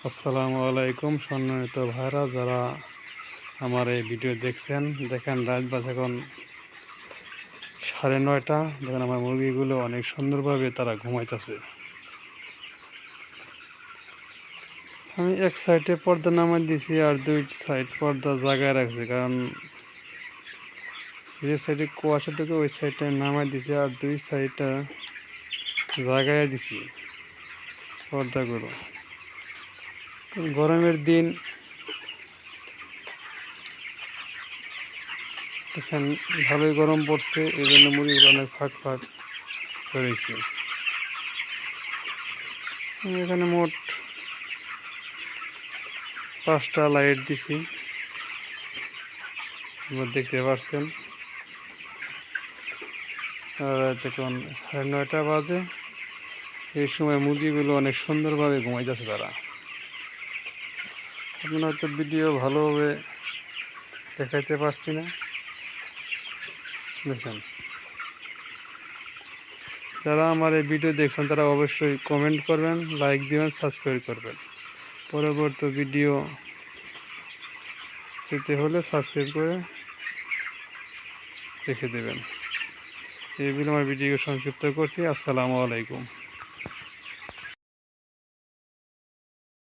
আসসালামু আলাইকুম সম্মানিত ভাইরা, যারা আমার এই ভিডিও দেখছেন, দেখেন রাত বাজে এখন 9:30। দেখেন আমার মুরগিগুলো অনেক সুন্দরভাবে তারা ঘুমাইতেছে। আমি এক সাইডে পর্দা নামাই দিছি আর দুই সাইড পর্দা জায়গায় রাখছি, কারণ যে সাইডে কুয়াশাটাকে ওই সাইডে নামাই দিছি আর দুই সাইডটা জায়গায় দিছি পর্দাগুলো। গরমের দিন দেখেন ভালোই গরম পড়ছে, এই জন্য মুরগিগুলো অনেক ফাঁক ফাঁক রয়েছে। এখানে মোট 5টা লাইট দিছি, দেখতে পাচ্ছেন। আর দেখুন 9:30 বাজে, এই সময় মুরগিগুলো অনেক সুন্দরভাবে ঘুমাইতেছে তারা। আপনারা হয়তো ভিডিও ভালোভাবে দেখাইতে পারছি না, দেখেন। যারা আমার এই ভিডিও দেখছেন তারা অবশ্যই কমেন্ট করবেন, লাইক দিবেন, সাবস্ক্রাইব করবেন। পরবর্তী ভিডিও পেতে হলে সাবস্ক্রাইব করে রেখে দেবেন। এই বলে আমার ভিডিও সংক্ষিপ্ত করছি। আসসালামু আলাইকুম।